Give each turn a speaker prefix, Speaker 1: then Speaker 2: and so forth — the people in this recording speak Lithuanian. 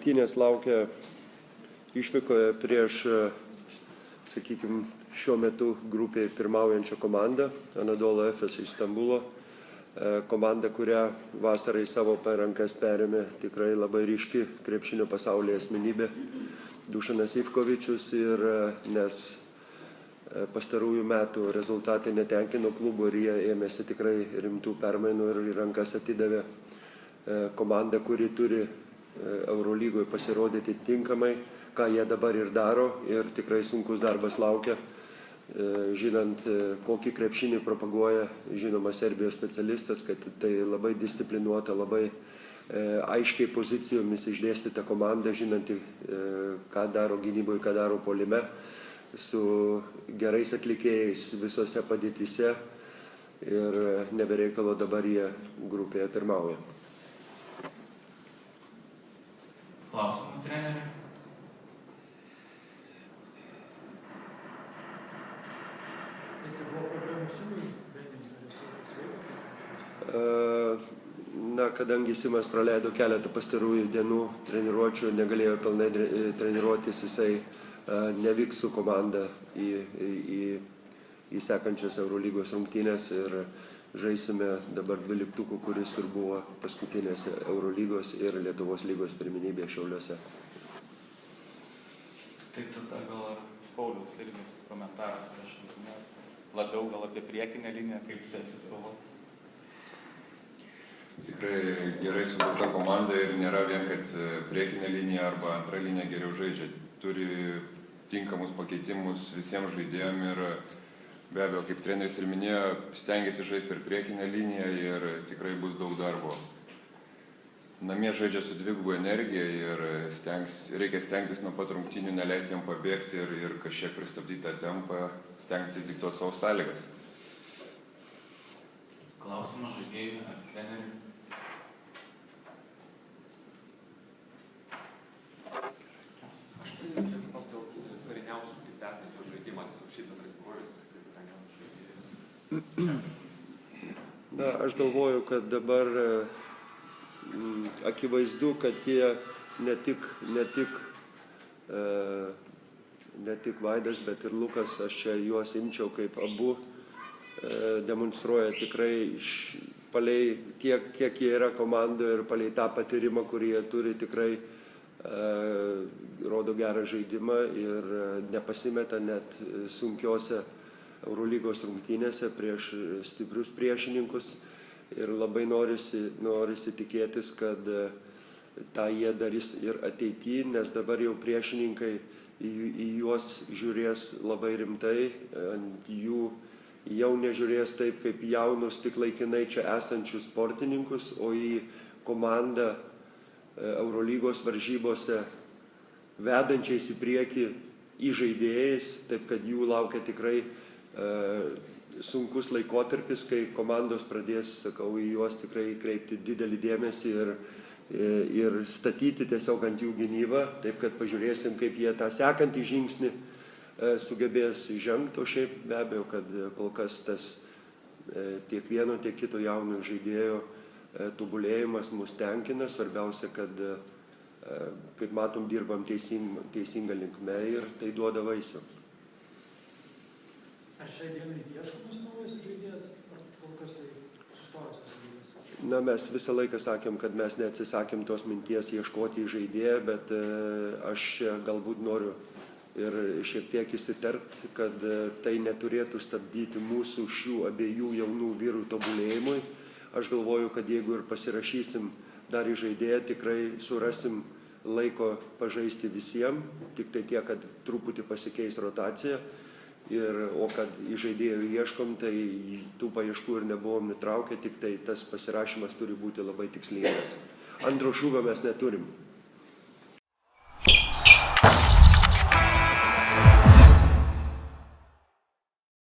Speaker 1: rungtynės laukia išvykoje prieš, sakykime, šiuo metu grupėje pirmaujančią komandą Anadolu Efes iš Stambulo. Komanda, kurią vasarą į savo rankas perėmė tikrai labai ryški krepšinio pasaulyje asmenybė Dušanas Ivkovičius, ir nes pastarųjų metų rezultatai netenkino klubo ir jie ėmėsi tikrai rimtų permainų ir į rankas atidavė komandą, kuri turi Eurolygoje pasirodyti tinkamai, ką jie dabar ir daro, ir tikrai sunkus darbas laukia. Žinant, kokį krepšinį propaguoja, žinoma, Serbijos specialistas, kad tai labai disciplinuota, labai aiškiai pozicijomis išdėstyta komanda, žinanti, ką daro gynyboje, ką daro puolime, su gerais atlikėjais visose padėtyse, ir nebereikalo dabar jie grupėje pirmauja.
Speaker 2: Klausimų treneriui?
Speaker 1: Na, kadangi Simas praleido keletą pastarųjų dienų treniruočių, negalėjo pilnai treniruotis, jisai nevyks su komanda į sekančias Eurolygos rungtynės ir žaisime dabar 12, kuris ir buvo paskutinėse Eurolygos ir Lietuvos lygos pirmenybėje Šiauliuose.
Speaker 2: Tai tada gal Pauliaus irgi komentaras prieš rungtynes, labiau gal apie priekinę liniją, kaip seksis kovoti.
Speaker 3: Tikrai gerai suburta komanda ir nėra vien, kad priekinė linija arba antra linija geriau žaidžia. Turi tinkamus pakeitimus visiems žaidėjom ir be abejo, kaip treneris ir minėjo, stengiasi žaisti per priekinę liniją ir tikrai bus daug darbo. Namie žaidžia su dviguba energija ir reikia stengtis nuo pat rungtynių, neleisti jam pabėgti ir kažkiek pristabdyti tą tempą, stengtis diktuoti savo sąlygas.
Speaker 2: Klausimas žaidėjui ar treneriui?
Speaker 4: Aš tai pas dėl tų kariniausių kaip pertaikių žaidimą, tiesiog šiaip bendrais bruožais, kaip kariniausių žaidėjas.
Speaker 1: Na, aš galvoju, kad dabar akivaizdu, kad tie ne tik Vaidas, bet ir Lukas, aš čia juos imčiau kaip abu, demonstruoja tikrai palei tiek, kiek jie yra komandoje ir palei tą patyrimą, kurį jie turi, tikrai rodo gerą žaidimą ir nepasimeta net sunkiose Eurolygos rungtynėse prieš stiprius priešininkus. Ir labai norisi tikėtis, kad tą jie darys ir ateityje, nes dabar jau priešininkai į juos žiūrės labai rimtai, ant jų jau nežiūrės taip kaip jaunus, tik laikinai čia esančius sportininkus, o į komandą Eurolygos varžybose vedančiais į priekį žaidėjais, taip kad jų laukia tikrai sunkus laikotarpis, kai komandos pradės, į juos tikrai kreipti didelį dėmesį ir statyti tiesiog ant jų gynybą, taip kad pažiūrėsim, kaip jie tą sekantį žingsnį sugebės žengti, o šiaip be abejo, kad kol kas tas tiek vieno, tiek kito jauno žaidėjo tobulėjimas mus tenkina. Svarbiausia, kad, kaip matom, dirbam teisingą linkme ir tai duoda vaisių.
Speaker 5: Ar šiai dienai ieškomas naujas žaidėjas, ar kol kas tai sustojęs tas žaidėjas?
Speaker 1: Na, mes visą laiką sakėm, kad mes neatsisakėm tos minties ieškoti žaidėją, bet aš galbūt noriu ir šiek tiek įsiterpti, kad tai neturėtų stabdyti mūsų šių abiejų jaunų vyrų tobulėjimui. Aš galvoju, kad jeigu ir pasirašysim dar į žaidėją, tikrai surasim laiko pažaisti visiems, tik tai tiek, kad truputį pasikeis rotacija. O kad į žaidėjų ieškom, tai tų paieškų ir nebuvom nutraukę, tik tai tas pasirašymas turi būti labai tikslingas. Antro šūvio mes neturim.